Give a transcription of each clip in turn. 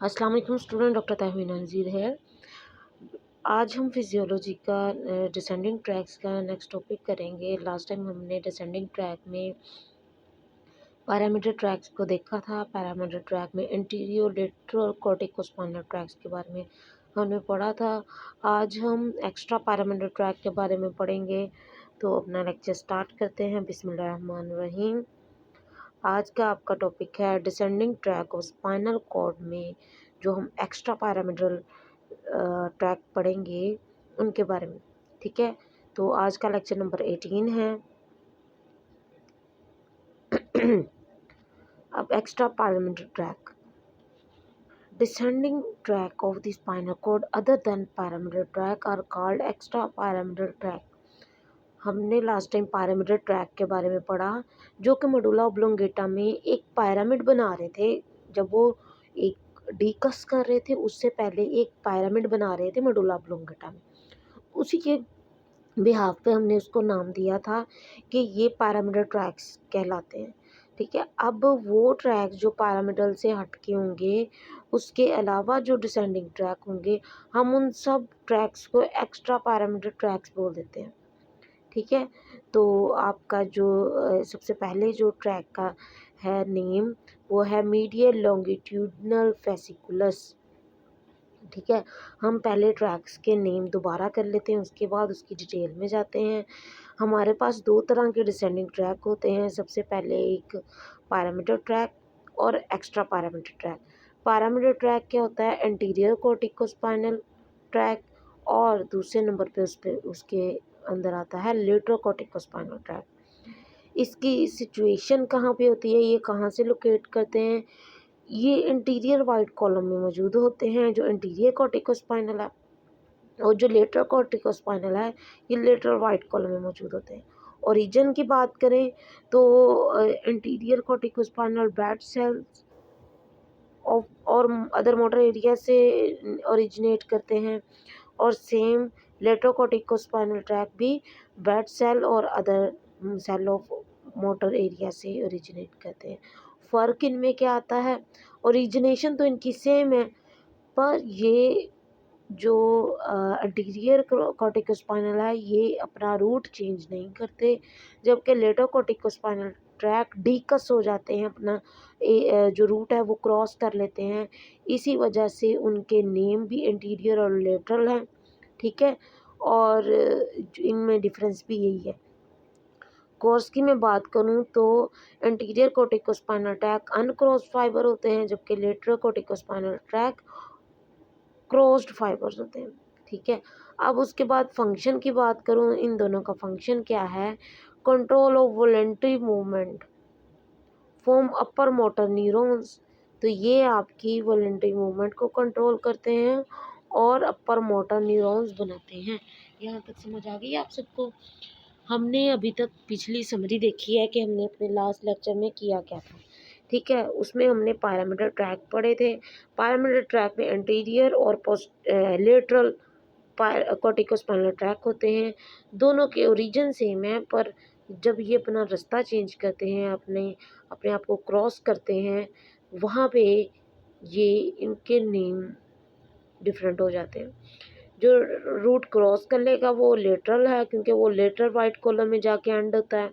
अस्सलाम वालेकुम student, doctor Tahmina नज़ीर है। आज हम फिजियोलॉजी का डिसेंडिंग ट्रैक्स का नेक्स्ट टॉपिक करेंगे। लास्ट टाइम हमने डिसेंडिंग ट्रैक में पैरामीटर ट्रैक्स को देखा था। पैरामीटर ट्रैक में एंटीरियर लेटरल कॉर्टिकोस्पाइनल ट्रैक्स के बारे में हमने पढ़ा था। आज हम एक्स्ट्रा पैरामीटर ट्रैक के बारे में पढ़ेंगे। तो अपना लेक्चर स्टार्ट करते हैं। बिस्मिल्लाहिर्रहमानिर्रहीम। आज का आपका टॉपिक है descending tract of spinal cord में जो हम एक्स्ट्रा पैरामीटल ट्रैक पढ़ेंगे उनके बारे में। ठीक है, तो आज का लेक्चर नंबर 18 है। अब extra parameter tract. Descending tract of the spinal cord other than parameter tract are called extra parameter tract. हमने लास्ट टाइम पैरामीटर ट्रैक के बारे में पढ़ा जो कि मेडुला ऑब्लोंगेटा में एक पिरामिड बना रहे थे। जब वो एक डिकस कर रहे थे उससे पहले एक पिरामिड बना रहे थे मेडुला ऑब्लोंगेटा में। उसी के बिहाफ पे हमने उसको नाम दिया था कि ये पैरामीटर ट्रैक्स कहलाते हैं। ठीक है, अब वो ट्रैक जो पैरामिडल से हटके होंगे उसके अलावा जो डिसेंडिंग ट्रैक होंगे हम उन सब ट्रैक्स को एक्स्ट्रा पैरामीटर ट्रैक्स बोल देते हैं। ठीक है, तो आपका जो सबसे पहले जो ट्रैक का है नेम वो है मीडियल लॉन्गिट्यूडनल फेसिकुलस। ठीक है, हम पहले ट्रैक्स के नेम दोबारा कर लेते हैं, उसके बाद उसकी डिटेल में जाते हैं। हमारे पास दो तरह के डिसेंडिंग ट्रैक होते हैं। सबसे पहले एक पैरामीटर ट्रैक और extra parameter track. Parameter track क्या होता है? एंटीरियर कॉर्टिकोस्पाइनल ट्रैक, और दूसरे नंबर पे उसके अंदर आता है लेटरल कॉर्टिकोस्पाइनल ट्रैक। इसकी सिचुएशन कहाँ पे होती है, ये कहाँ से लोकेट करते हैं? ये इंटीरियर वाइट कॉलम में मौजूद होते हैं जो इंटीरियर कॉर्टिकोस्पाइनल है, और जो लेटरल कॉर्टिकोस्पाइनल है ये लेटरल वाइट कॉलम में मौजूद होते हैं। ओरिजिन की बात करें तो इंटीरियर कॉर्टिकोस्पाइनल बेड सेल्स और अदर मोटर एरिया से ओरिजिनेट करते हैं, और सेम लेटरल कॉर्टिकोस्पाइनल ट्रैक भी बेड सेल और other cell of motor area से ओरिजिनेट करते हैं। फ़र्क इनमें क्या आता है? ओरिजिनेशन तो इनकी सेम है, पर ये जो एंटीरियर कॉर्टिकोस्पाइनल है ये अपना रूट चेंज नहीं करते, जबकि लेटरल कॉर्टिकोस्पाइनल ट्रैक डीकस हो जाते हैं, अपना जो रूट है वो क्रॉस कर लेते हैं। इसी वजह से उनके नेम भी इंटीरियर और लेटरल हैं। ठीक है, और इनमें डिफरेंस भी यही है। कोर्स की मैं बात करूं तो एंटीरियर कॉर्टिकोस्पाइनल ट्रैक अनक्रॉस्ड फाइबर होते हैं, जबकि lateral corticospinal track crossed fibres होते हैं। ठीक है, अब उसके बाद फंक्शन की बात करूं, इन दोनों का फंक्शन क्या है? Control of voluntary movement from upper motor neurons. तो ये आपकी वॉलेंटरी मूवमेंट को कंट्रोल करते हैं और अपर मोटर न्यूरॉन्स बनाते हैं। यहाँ तक समझ आ गई आप सबको? हमने अभी तक पिछली समरी देखी है कि हमने अपने लास्ट लेक्चर में किया क्या था। ठीक है, उसमें हमने पैरामीटर ट्रैक पढ़े थे। पैरामीटर ट्रैक में एंटीरियर और लेटरल कॉर्टिकोस्पाइनल ट्रैक होते हैं। दोनों के ओरिजिन सेम है, पर जब ये अपना रास्ता चेंज करते हैं, अपने अपने आप को क्रॉस करते हैं, वहाँ पे ये इनके नेम डिफरेंट हो जाते हैं। जो रूट क्रॉस कर लेगा वो लेटरल है, क्योंकि वो लेटरल वाइट कॉलम में जाके एंड होता है,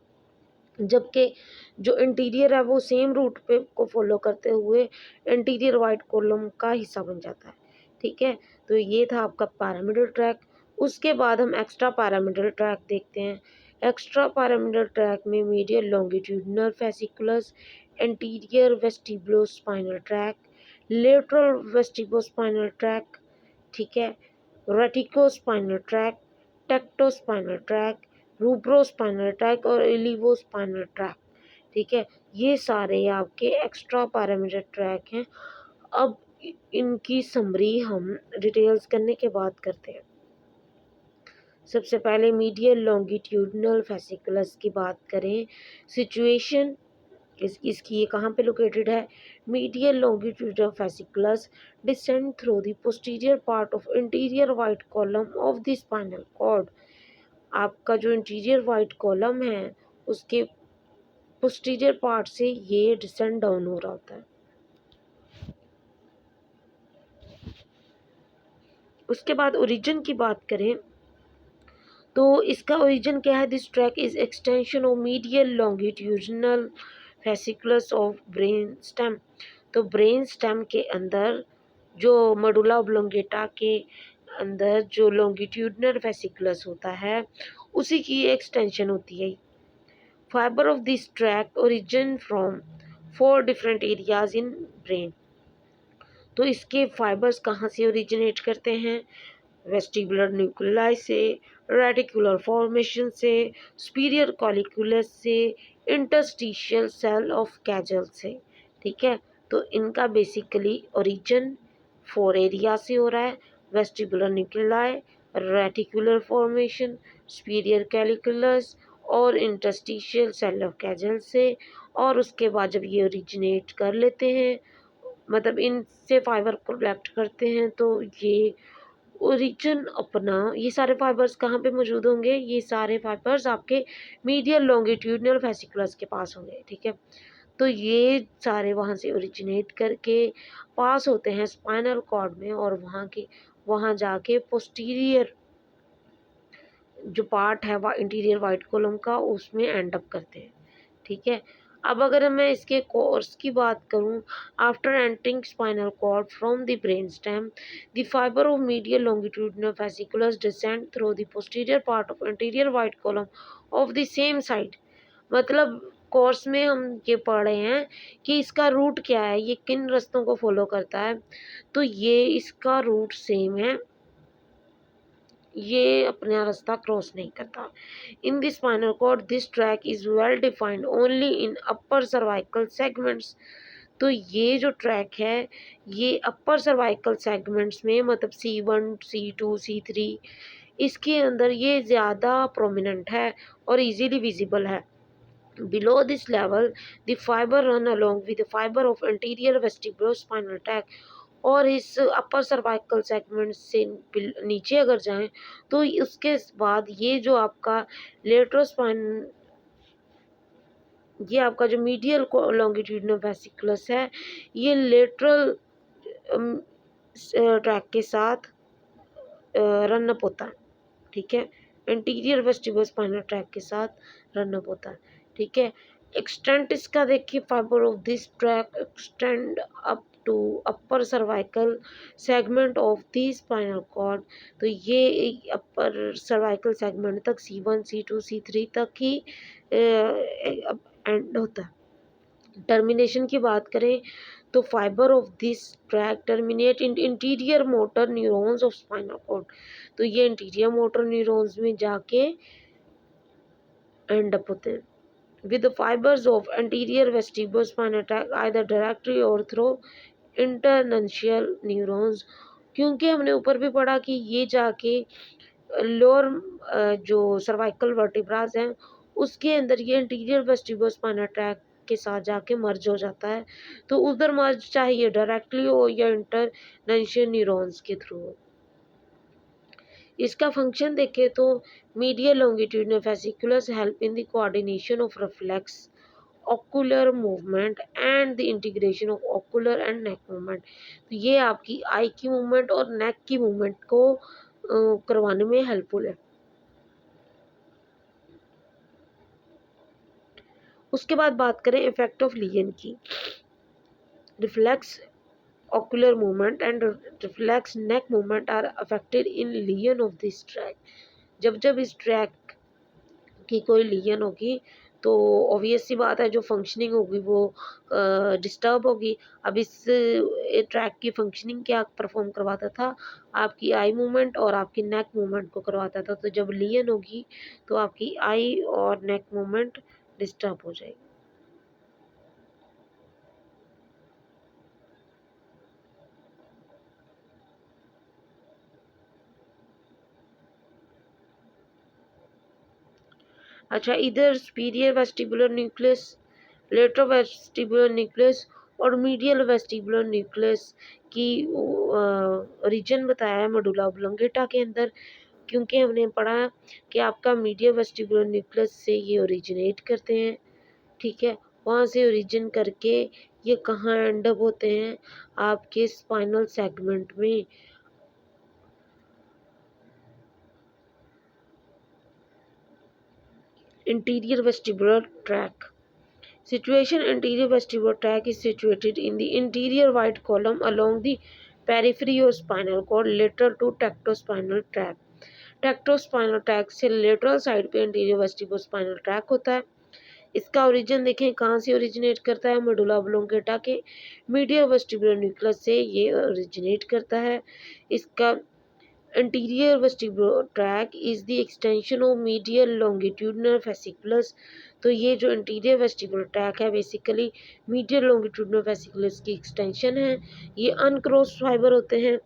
जबकि जो इंटीरियर है वो सेम रूट पे को फॉलो करते हुए इंटीरियर वाइट कॉलम का हिस्सा बन जाता है। ठीक है, तो ये था आपका पैरामीटर ट्रैक। उसके बाद हम एक्स्ट्रा पैरामीटर ट्रैक देखते हैं। एक्स्ट्रा पैरामीटर ट्रैक में medial longitudinal fasciculus, anterior vestibulospinal tract, lateral vestibulospinal tract, ठीक है, reticulospinal tract, tectospinal tract, rubrospinal tract और इलिवोस्पाइनल ट्रैक। ठीक है, ये सारे आपके एक्स्ट्रा पैरामीटर ट्रैक हैं। अब इनकी समरी हम डिटेल्स करने के बाद करते हैं। सबसे पहले मीडियल लॉन्गिट्यूडनल फेसिकुलस की बात करें। सिचुएशन इसकी ये कहाँ पे लोकेटेड है? Medial longitudinal fasciculus descend through the posterior part of interior white column of the spinal cord. आपका जो इंटीरियर वाइट कॉलम है उसके पोस्टीरियर पार्ट से ये डिसेंड डाउन हो रहा होता है। उसके बाद ओरिजिन की बात करें तो इसका ओरिजिन क्या है? This tract is extension of medial longitudinal fasciculus of brain stem. तो ब्रेन स्टेम के अंदर जो मडुला ओब्लोंगेटा के अंदर जो लॉन्गिट्यूडनल फेसिकुलस होता है उसी की एक्सटेंशन होती है। Fibre of this track origin from 4 different areas in brain. तो इसके फाइबर्स कहाँ से ओरिजिनेट करते हैं? वेस्टिबुलर न्यूक्लियाई से, रेटिकुलर फॉर्मेशन से, सुपीरियर कॉलिकुलस से, इंटरस्टिशियल सेल ऑफ कैजल से। ठीक है, तो इनका बेसिकली ओरिजिन 4 एरिया से हो रहा है। Vestibular nuclei, reticular formation, superior colliculus और इंटरस्टिशियल सेल ऑफ कैजल से। और उसके बाद जब ये ओरिजिनेट कर लेते हैं, मतलब इनसे फाइबर कलेक्ट करते हैं, तो ये ओरिजिन अपना ये सारे फाइबर्स कहाँ पे मौजूद होंगे? ये सारे फाइबर्स आपके मीडियल लॉन्गिट्यूडनल फेसिकुलस के पास होंगे। ठीक है, तो ये सारे वहाँ से ओरिजिनेट करके पास होते हैं स्पाइनल कॉर्ड में और वहाँ जाके पोस्टीरियर जो पार्ट है वह इंटीरियर वाइट कॉलम का उसमें एंड अप करते हैं। ठीक है, अब अगर मैं इसके कोर्स की बात करूं, after entering spinal cord from the brain stem the fibre of medial longitudinal fasciculus descend through the posterior part of interior white column of the same side. मतलब कोर्स में हम ये पढ़ रहे हैं कि इसका रूट क्या है, ये किन रास्तों को फॉलो करता है। तो ये इसका रूट सेम है, ये अपना रास्ता क्रॉस नहीं करता। In the spinal cord this tract is well defined only in upper cervical segments. तो ये जो ट्रैक है ये अपर सर्वाइकल सेगमेंट्स में, मतलब C1, C2, C3, इसके अंदर ये ज़्यादा प्रोमिनेंट है और इजीली विजिबल है। Below this level, the fiber run along with the fiber of anterior vestibulospinal tract। और इस अपर सर्वाइकल सेगमेंट से नीचे अगर जाएं तो उसके बाद ये जो आपका लेट्रोस्पाइन, ये आपका जो मीडियल लॉन्गिट्यूडिनल वेसिकुलस है, ये लेटरल ट्रैक के साथ रन अप होता है। ठीक है, एंटीरियर वेस्टिबुलोस्पाइनल ट्रैक के साथ रन अप होता है। ठीक है, एक्सटेंट इसका देखिए, fibre of this tract extend up to upper cervical segment of the spinal cord. तो ये अपर सर्वाइकल सेगमेंट तक C1, C2, C3 तक ही एंड होता है। टर्मिनेशन की बात करें तो fibre of this tract terminate in interior motor neurons of spinal cord. तो ये इंटीरियर मोटर न्यूरॉन्स में जाके एंड अप होते हैं with fibres of anterior vestibulospinal tract either directly or through internuncial neurons. क्योंकि हमने ऊपर भी पढ़ा कि ये जाके लोअर जो सर्वाइकल वर्टिब्रास हैं उसके अंदर ये इंटीरियर वेस्टिबुलोस्पाइनल ट्रैक के साथ जाके मर्ज हो जाता है। तो उधर मर्ज चाहे ये डायरेक्टली हो या इंटरनशियल न्यूरॉन्स के थ्रू हो। इसका फंक्शन देखें तो medial longitudinal fasciculus help in the coordination of reflex ocular movement and the integration of ocular and neck movement। तो ये आपकी आई की मूवमेंट और नेक की मूवमेंट को करवाने में हेल्पफुल है। उसके बाद बात करें इफेक्ट ऑफ लियन की। Reflex ocular movement and reflex neck movement are affected in lesion of this track। जब जब इस ट्रैक की कोई लीजन होगी तो ऑब्वियस सी बात है जो फंक्शनिंग होगी वो डिस्टर्ब होगी। अब इस ट्रैक की फंक्शनिंग क्या परफॉर्म करवाता था? आपकी आई मूवमेंट और आपकी नेक मूवमेंट को करवाता था। तो जब लीजन होगी तो आपकी आई और नेक मूवमेंट डिस्टर्ब हो जाएगी। अच्छा, इधर superior vestibular nucleus, lateral vestibular nucleus और मीडियल वेस्टिबुलर न्यूक्लियस की रीजन बताया है मेडुला ओब्लोंगेटा के अंदर। क्योंकि हमने पढ़ा कि आपका मीडियल वेस्टिबुलर न्यूक्लियस से ये ओरिजिनेट करते हैं। ठीक है, वहाँ से ओरिजिन करके ये कहाँ एंड अप होते हैं? आपके स्पाइनल सेगमेंट में। Interior vestibular tract. Situation: anterior vestibular tract is situated in the interior white column along the periphery of spinal cord lateral to tactospinal tract. Tectospinal tract से lateral side पे anterior vestibular spinal tract होता है। इसका origin देखें कहाँ से originate करता है, मेडुला ऑब्लोंगेटा के मीडियल वेस्टिबुलर न्यूक्लियस से ये ओरिजिनेट करता है। इसका anterior vestibular tract is the extension of medial longitudinal fasciculus। तो ये जो anterior vestibular tract है बेसिकली medial longitudinal fasciculus की एक्सटेंशन है। ये अनक्रॉस्ड फाइबर होते हैं।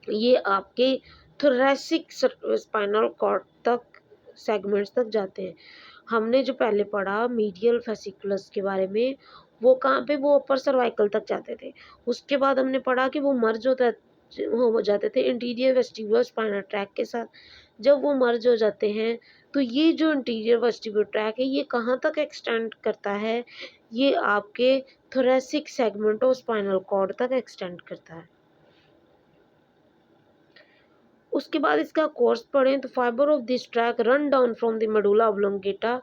ये आपके थोरैसिक स्पाइनल कॉर्ड तक सेगमेंट्स तक जाते हैं। हमने जो पहले पढ़ा मीडियल फेसिकुलस के बारे में, वो कहाँ पे, वो अपर सर्वाइकल तक जाते थे। उसके बाद हमने पढ़ा कि वो मर्ज हो जाते थे इंटीरियर वेस्टिबुलर स्पाइनल ट्रैक के साथ। जब वो मर्ज हो जाते हैं तो ये जो इंटीरियर वेस्टिबुलर ट्रैक है ये कहाँ तक एक्सटेंड करता है, ये आपके thoracic segment of spinal cord तक एक्सटेंड करता है। उसके बाद इसका कोर्स पढ़ें तो fibre of this tract run down from the medulla oblongata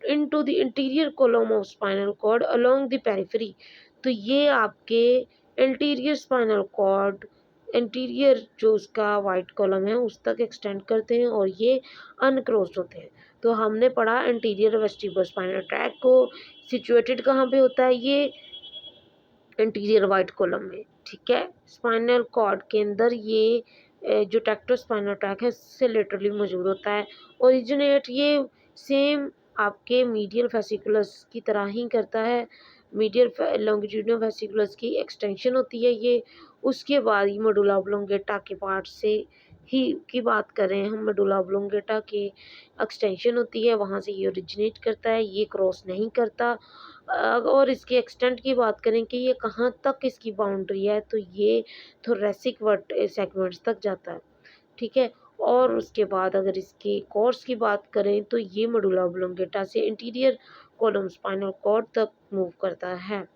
into the interior column of spinal cord along the periphery. तो ये आपके इंटीरियर स्पाइनल कॉर्ड इंटीरियर जो उसका वाइट कॉलम है उस तक एक्सटेंड करते हैं और ये अनक्रॉस्ड होते हैं। तो हमने पढ़ा इंटीरियर वेस्टिबुलर स्पाइनल ट्रैक को सिचुएटेड कहाँ पे होता है, ये इंटीरियर वाइट कॉलम में, ठीक है। स्पाइनल कॉर्ड के अंदर ये जो टैक्टोस्पाइनल ट्रैक है उससे लेटरली मौजूद होता है। ओरिजिनेट ये सेम आपके मीडियल फेसिकुलस की तरह ही करता है। मीडियल लॉन्गिट्यूडिनल फेसिकुलस की एक्सटेंशन होती है ये। उसके बाद ये मेडुला ऑब्लोंगेटा के पार्ट से ही की बात करें हम, मेडुला ऑब्लोंगेटा के एक्सटेंशन होती है, वहाँ से ये ओरिजिनेट करता है, ये क्रॉस नहीं करता। और इसके एक्सटेंट की बात करें कि ये कहाँ तक इसकी बाउंड्री है, तो ये थोरैसिक वर्ट सेगमेंट्स तक जाता है, ठीक है। और उसके बाद अगर इसके कोर्स की बात करें तो ये मेडुला ऑब्लोंगेटा से इंटीरियर कॉलम स्पाइनल कॉर्ड तक मूव करता है।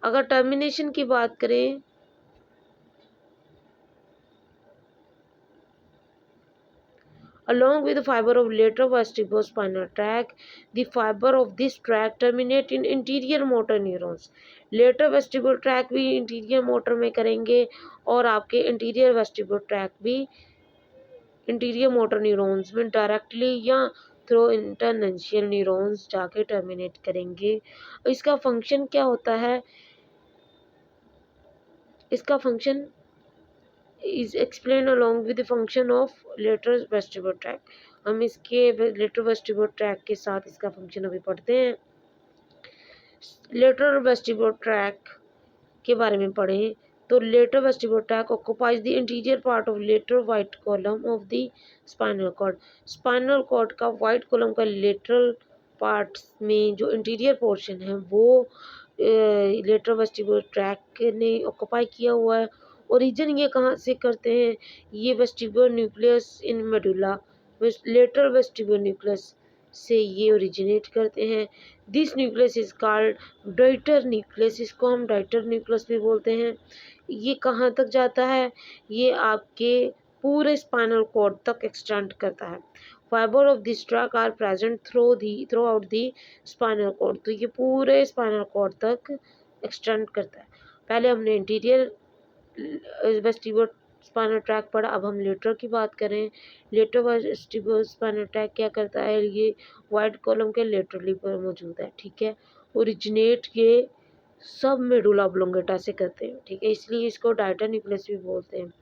अगर टर्मिनेशन की बात करें along with the fiber of lateral vestibulospinal tract, the fiber of this tract terminate in interior motor neurons। Lateral vestibular tract भी इंटीरियर मोटर में करेंगे और आपके इंटीरियर वेस्टिबुलर ट्रैक भी इंटीरियर मोटर न्यूरॉन्स में डायरेक्टली या थ्रू इंटरनेंशियल न्यूरॉन्स जाके terminate करेंगे। इसका फंक्शन क्या होता है, इसका function is explained along with the function of lateral vestibular tract। हम इसके lateral vestibular tract के साथ इसका फंक्शन अभी पढ़ते हैं। lateral vestibular tract के बारे में पढ़ें तो lateral vestibular tract occupies the interior part of lateral white column of the spinal cord। spinal cord का white column का lateral parts में जो interior portion है वो lateral vestibular tract ने ऑक्यूपाई किया हुआ है। ओरिजिन ये कहाँ से करते हैं, ये vestibular nucleus in medulla lateral vestibular nucleus से ये ओरिजिनेट करते हैं। This nucleus is called Deiters nucleus, इसको हम डाइटर न्यूक्लियस भी बोलते हैं। ये कहाँ तक जाता है, ये आपके पूरे स्पाइनल कॉर्ड तक एक्सटेंड करता है। Fibre of this tract are present throughout the spinal cord. तो ये पूरे स्पाइनल कॉर्ड तक एक्सटेंड करता है। पहले हमने इंटीरियर वेस्टिबुलर स्पाइनल ट्रैक पढ़ा, अब हम लेटरल की बात करें। लेटरल वेस्टिबुलर स्पाइनल ट्रैक क्या करता है, ये वाइट कॉलम के लेटरली पर मौजूद है, ठीक है। ओरिजिनेट ये सब मेडुला ऑब्लोंगेटा से करते हैं, ठीक है, इसलिए इसको डाइटर न्यूक्लियस भी बोलते हैं।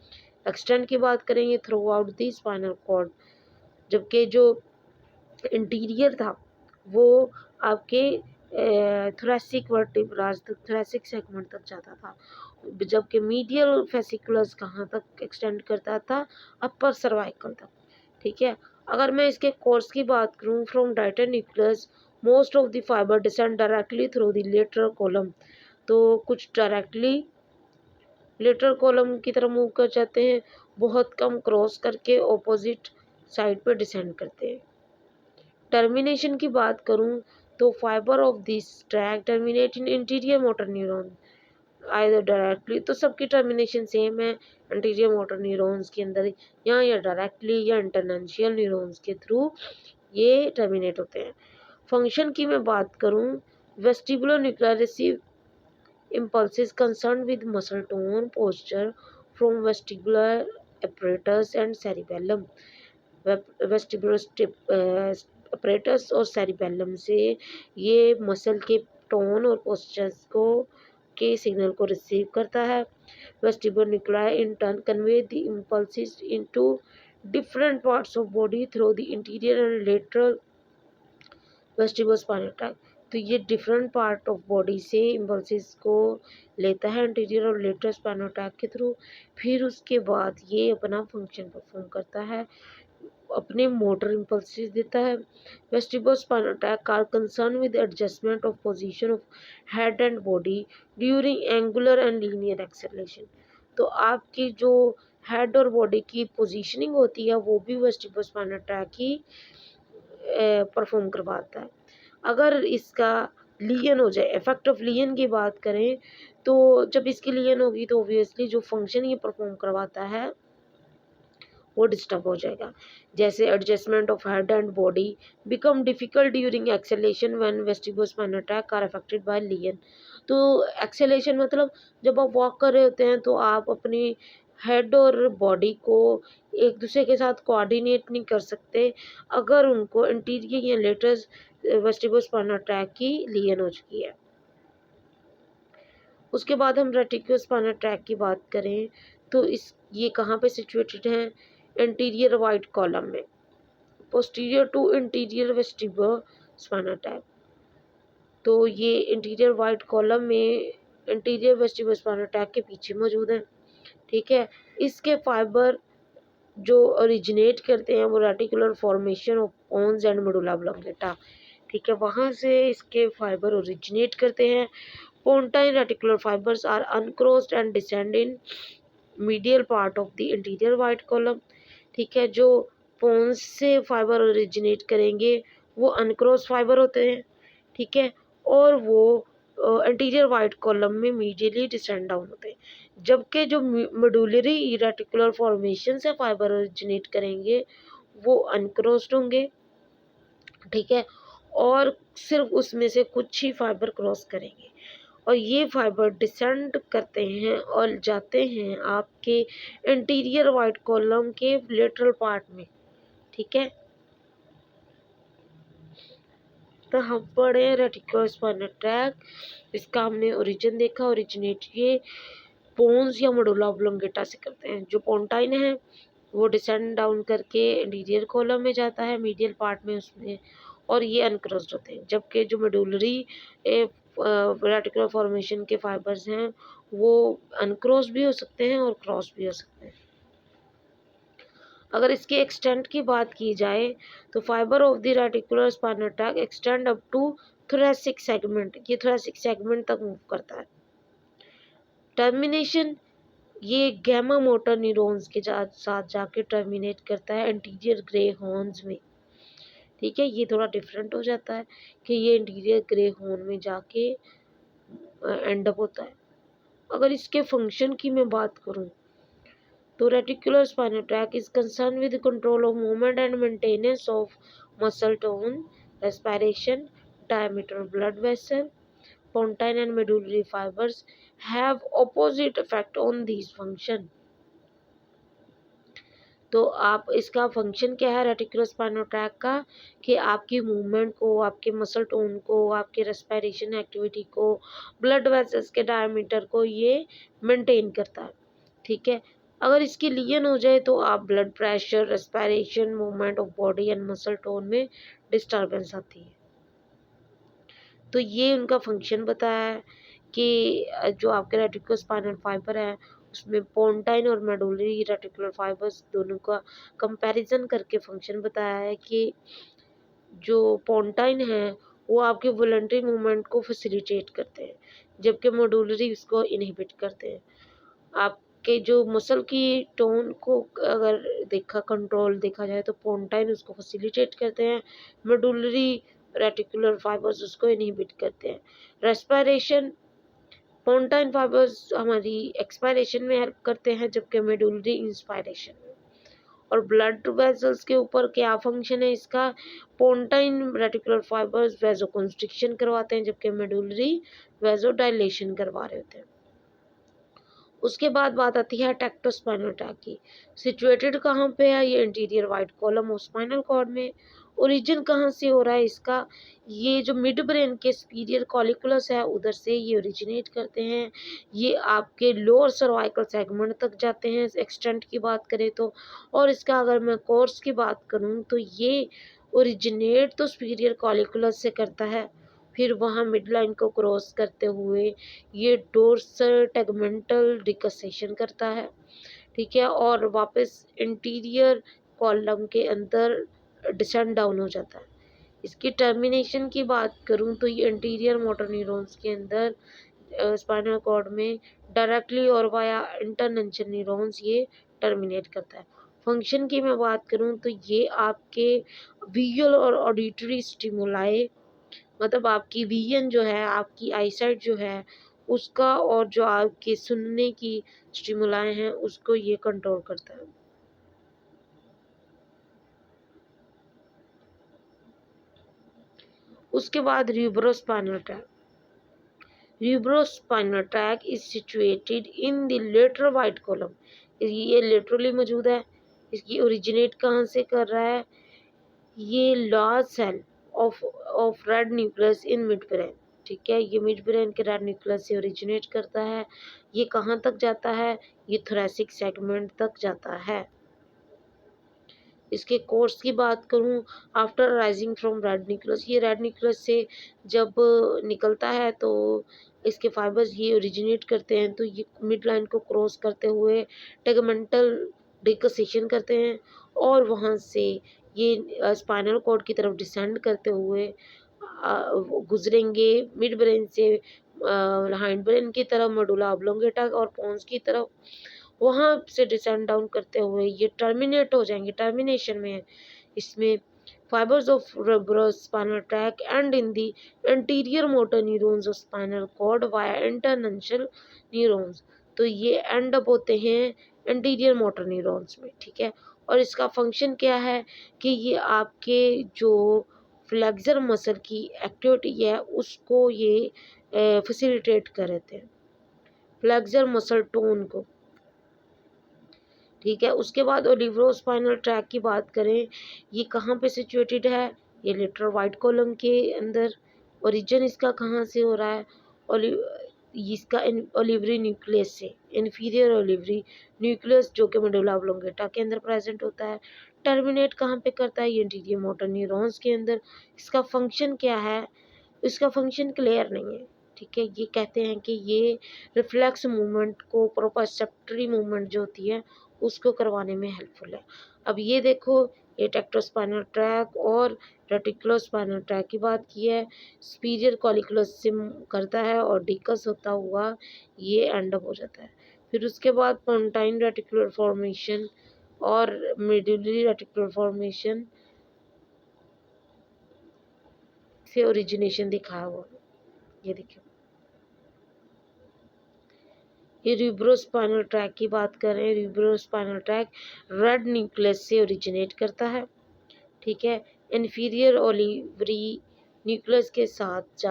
एक्सटेंड की बात करेंगे throughout the spinal cord, जबकि जो इंटीरियर था वो आपके थोरैसिक वर्टिब्रा थोरैसिक सेगमेंट तक जाता था, जबकि मीडियल फेसिकुलस कहाँ तक एक्सटेंड करता था, अपर सर्वाइकल तक, ठीक है। अगर मैं इसके कोर्स की बात करूँ, from Deiters nucleus most of the fibre descend directly through the lateral column. तो कुछ डायरेक्टली लेटरल कॉलम की तरफ मूव कर जाते हैं, बहुत कम क्रॉस करके ऑपोजिट साइड पर डिसेंड करते हैं। टर्मिनेशन की बात करूं तो fibre of this tract terminate in interior motor neuron either directly, तो सबकी टर्मिनेशन सेम है इंटीरियर मोटर न्यूरॉन्स के अंदर, या डायरेक्टली या इंटरनेंशियल न्यूरॉन्स के थ्रू ये टर्मिनेट होते हैं। फंक्शन की मैं बात करूँ, vestibular nuclear receive impulses concerned with muscle tone, posture from vestibular apparatus and cerebellum. Vestibular apparatus और cerebellum से ये मसल के टोन और पोस्चर्स को के सिग्नल को रिसीव करता है। Vestibular nuclei in turn convey the impulses into different parts of body through the interior and lateral vestibular spinal tract. तो ये डिफरेंट पार्ट ऑफ बॉडी से इम्पल्सिस को लेता है एंटीरियर और लेटरल स्पाइनल ट्रैक्ट के थ्रू। फिर उसके बाद ये अपना फंक्शन परफॉर्म करता है, अपने मोटर इम्पल्सिस देता है। Vestibular spinal tract are concern with adjustment of position of head and body during angular and linear acceleration. तो आपकी जो हेड और बॉडी की पोजीशनिंग होती है वो भी वेस्टिबुलर स्पाइनल ट्रैक्ट ही परफॉर्म करवाता है। अगर इसका लियन हो जाए, इफेक्ट ऑफ लियन की बात करें तो जब इसकी लियन होगी तो ऑब्वियसली जो फंक्शन ये परफॉर्म करवाता है वो डिस्टर्ब हो जाएगा। जैसे adjustment of head and body become difficult during acceleration when vestibular spinal tract are affected by lesion. तो एक्सेलेशन मतलब जब आप वॉक कर रहे होते हैं तो आप अपनी हेड और बॉडी को एक दूसरे के साथ कोऑर्डिनेट नहीं कर सकते अगर उनको इंटीरियर या लेटरल वेस्टिबुलर स्पाइनल ट्रैक्ट की लियन हो चुकी है। उसके बाद हम रेटिकुलर स्पाइनल ट्रैक्ट की बात करें तो ये कहाँ पे सिचुएटेड है, इंटीरियर वाइट कॉलम में, posterior to interior vestibular spinal tract. तो ये इंटीरियर वाइट कॉलम में इंटीरियर वेस्टिबुलर स्पाइनल ट्रैक्ट के पीछे मौजूद है। ठीक है, इसके फाइबर जो ओरिजिनेट करते हैं वो reticular formation of pons and medulla oblongata. ठीक है, वहाँ से इसके फाइबर ओरिजिनेट करते हैं। Pontine reticular fibres are uncrossed and descend in medial part of the anterior white column. ठीक है, जो पोन्स से फाइबर ओरिजिनेट करेंगे वो अनक्रोस्ड फाइबर होते हैं। ठीक है, और वो इंटीरियर वाइट कॉलम में मीडियली डिसेंड डाउन होते हैं, जबकि जो मेडुलरी रेटिकुलर फॉर्मेशन से फाइबर ओरिजिनेट करेंगे वो अनक्रोस्ड होंगे। ठीक है, और सिर्फ उसमें से कुछ ही फाइबर क्रॉस करेंगे और ये फाइबर डिसेंड करते हैं और जाते हैं आपके इंटीरियर वाइट कॉलम के लेटरल पार्ट में। ठीक है, तो हम पढ़े रेटिकुलर स्पाइनल ट्रैक्ट, इसका हमने ओरिजिन देखा। ओरिजिनेट ये पोन्स या मेडुला ऑब्लोंगेटा से करते हैं। जो पोन्टाइन है वो डिसेंड डाउन करके इंटीरियर कॉलम में जाता है मीडियल पार्ट में उसमें, और ये अनक्रॉस्ड होते हैं, जबकि जो मेडुलरी रेटिकुलर फॉर्मेशन के फाइबर्स हैं वो अनक्रॉस्ड भी हो सकते हैं और क्रॉस भी हो सकते हैं। अगर इसके एक्सटेंट की बात की जाए तो fibre of the reticular spinal tract extend up to thoracic segment, ये थोरैसिक सेगमेंट तक मूव करता है। टर्मिनेशन ये गैमा मोटर न्यूरॉन्स के साथ जाके टर्मिनेट करता है इंटीरियर ग्रे हॉर्न्स में। ठीक है, ये थोड़ा डिफरेंट हो जाता है कि ये इंटीरियर ग्रे हॉर्न में जाके एंड अप होता है। अगर इसके फंक्शन की मैं बात करूं तो reticular spinal tract is concern with control of movement and maintenance of muscle tone, respiration, diameter blood vessel. Pontine and medullary fibres have opposite effect on this function. तो आप इसका फंक्शन क्या है रेटिकुलर स्पाइनल ट्रैक्ट का, कि आपकी movement को, आपके मसल टोन को, आपके रेस्पिरेशन एक्टिविटी को, ब्लड वेसल्स के डायमीटर को ये मेंटेन करता है। ठीक है, अगर इसकी लियन हो जाए तो आप blood pressure, respiration, movement of body and muscle tone में डिस्टर्बेंस आती है। तो ये उनका फंक्शन बताया है कि जो आपके रेटिकुलर स्पाइनल फाइबर है उसमें पोन्टाइन और मेडुलरी रेटिकुलर फाइबर्स दोनों का कंपैरिजन करके फंक्शन बताया है कि जो पोन्टाइन है वो आपके वॉलंटरी मूवमेंट को फैसिलिटेट करते हैं, जबकि मेडुलरी उसको इनहिबिट करते हैं। आपके जो मसल की टोन को अगर कंट्रोल देखा जाए तो पोन्टाइन उसको फैसिलिटेट करते हैं, मेडुलरी रेटिकुलर फाइबर्स उसको इनहिबिट करते हैं। रेस्पिरेशन, पोन्टाइन फाइबर्स हमारी एक्सपायरेशन में हेल्प करते हैं जबकि मेडुलरी इंस्पायरेशन में। और ब्लड वेसल्स के ऊपर क्या फंक्शन है इसका, पोंटाइन रेटिकुलर फाइबर्स वेसोकंस्ट्रिक्शन करवाते हैं, जबकि मेडुलरी वेसोडाइलेशन करवा रहे होते हैं। उसके बाद बात आती है टेक्टोस्पाइनल ट्रैक की। सिचुएटेड कहाँ पे है, ये interior white column of spinal cord में। ओरिजिन कहाँ से हो रहा है इसका, ये जो मिड ब्रेन के सुपीरियर कॉलिकुलस है उधर से ये ओरिजिनेट करते हैं। ये आपके लोअर सर्वाइकल सेगमेंट तक जाते हैं एक्सटेंट की बात करें तो। और इसका अगर मैं कोर्स की बात करूँ तो ये ओरिजिनेट तो सुपीरियर कॉलिकुलस से करता है, फिर वहाँ मिड लाइन को क्रॉस करते हुए ये डोर्सल टेगमेंटल डिकसेशन करता है, ठीक है, और वापस इंटीरियर कॉलम के अंदर डिसेंड डाउन हो जाता है। इसकी टर्मिनेशन की बात करूं तो ये इंटीरियर मोटर न्यूरॉन्स के अंदर स्पाइनल कॉर्ड में डायरेक्टली और वाया इंटरनंशन न्यूरॉन्स ये टर्मिनेट करता है। फंक्शन की मैं बात करूं तो ये आपके विजुअल और ऑडिटरी स्टिमुलाई, मतलब आपकी विजन जो है, आपकी आईसाइट जो है उसका, और जो आपके सुनने की स्टिमुलाई हैं उसको ये कंट्रोल करता है। उसके बाद rubrospinal tract. Rubrospinal tract is situated in the lateral white column. ये लेटरली मौजूद है। इसकी ओरिजिनेट कहाँ से कर रहा है, ये large cell of red nucleus in mid brain, ठीक है, ये मिड ब्रेन के रेड न्यूक्लियस से ओरिजिनेट करता है। ये कहाँ तक जाता है, ये थोरैसिक सेगमेंट तक जाता है। इसके कोर्स की बात करूं, after rising from red nucleus, ये रेड न्यूक्लियस से जब निकलता है तो इसके फाइबर्स ये ओरिजिनेट करते हैं, तो ये मिड लाइन को क्रॉस करते हुए टेगमेंटल डिकसेशन करते हैं, और वहाँ से ये स्पाइनल कॉर्ड की तरफ डिसेंड करते हुए गुजरेंगे मिड ब्रेन से हाइंड ब्रेन की तरफ, मेडुला ऑब्लोंगेटा और पोन्स की तरफ। वहाँ से डिसेंड डाउन करते हुए ये टर्मिनेट हो जाएंगे, टर्मिनेशन में है इसमें fibres of rubrospinal tract end in the anterior motor neurons of spinal cord via internuncial neurons. तो ये एंड अप होते हैं एंटीरियर मोटर न्यूरॉन्स में, ठीक है। और इसका फंक्शन क्या है कि ये आपके जो फ्लेक्सर मसल की एक्टिविटी है उसको ये फैसिलिटेट कर देते हैं, फ्लेक्सर मसल टोन को, ठीक है। उसके बाद ओलिवरोस्पाइनल ट्रैक की बात करें, ये कहाँ पे सिचुएटेड है, ये लेटरल वाइट कॉलम के अंदर। ओरिजिन इसका कहाँ से हो रहा है, ओलि इसका ओलिवरी न्यूक्लियस से, इन्फीरियर ओलिवरी न्यूक्लियस जो कि मेडुला ऑब्लोंगेटा के अंदर प्रेजेंट होता है। टर्मिनेट कहाँ पे करता है, ये इंटीरियर मोटर न्यूरॉन्स के अंदर। इसका फंक्शन क्या है, इसका फंक्शन क्लियर नहीं है, ठीक है। ये कहते हैं कि ये रिफ्लेक्स मूवमेंट को, प्रोप्रोसेप्टरी मूवमेंट जो होती है उसको करवाने में हेल्पफुल है। अब ये देखो, ये टेक्टोस्पाइनल ट्रैक और रेटिकुलोस्पाइनल ट्रैक की बात की है, सुपीरियर कॉलिकुलस से करता है और डिकस होता हुआ ये एंड अप हो जाता है। फिर उसके बाद पोंटाइन रेटिकुलर फॉर्मेशन और मेडुलरी रेटिकुलर फॉर्मेशन से ओरिजिनेशन दिखाया हुआ, ये देखिए। ये र्यूब्रोस्पाइनल ट्रैक की बात करें, र्यूब्रोस्पाइनल ट्रैक रेड न्यूक्लियस से ओरिजिनेट करता है, ठीक है। इन्फीरियर ओलिवरी न्यूक्लियस के साथ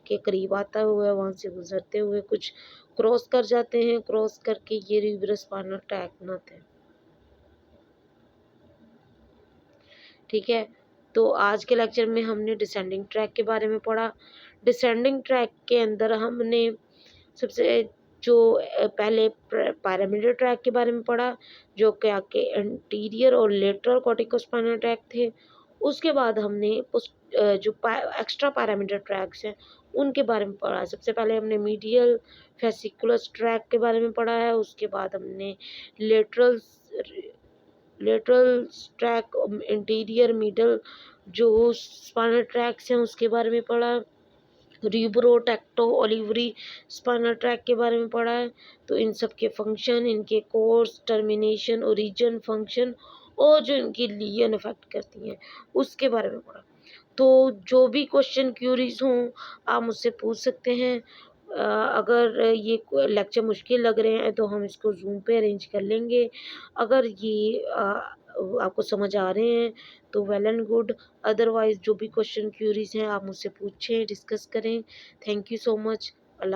के करीब आता हुआ वहाँ से गुजरते हुए कुछ क्रॉस कर जाते हैं, क्रॉस करके ये र्यूब्रोस्पाइनल ट्रैक बनाते हैं, ठीक है। तो आज के लेक्चर में हमने डिसेंडिंग ट्रैक के बारे में पढ़ा। डिसेंडिंग ट्रैक के अंदर हमने सबसे जो पहले पैरामिडल ट्रैक के बारे में पढ़ा, जो कि आपके एंटीरियर और लेटरल कॉर्टिकोस्पाइनल ट्रैक थे। उसके बाद हमने जो एक्स्ट्रा पैरामिडल ट्रैक्स हैं उनके बारे में पढ़ा। सबसे पहले हमने मीडियल फेसिकुलस ट्रैक के बारे में पढ़ा है, उसके बाद हमने lateral lateral track, interior middle जो स्पाइनल ट्रैक्स हैं उसके बारे में पढ़ा। र्यूब्रो टेक्टो ओलिवरी स्पाइनल ट्रैक के बारे में पढ़ा है। तो इन सब के फंक्शन, इनके कोर्स, टर्मिनेशन, ओरिजिन, फंक्शन और जो इनकी लियन इफेक्ट करती हैं उसके बारे में पढ़ा। तो जो भी क्वेश्चन क्यूरीज हों आप मुझसे पूछ सकते हैं। अगर ये लेक्चर मुश्किल लग रहे हैं तो हम इसको जूम पे अरेंज कर लेंगे। अगर ये आपको समझ आ रहे हैं तो वेल एंड गुड, अदरवाइज़ जो भी क्वेश्चन क्यूरीज़ हैं आप मुझसे पूछें, डिस्कस करें। Thank you so much.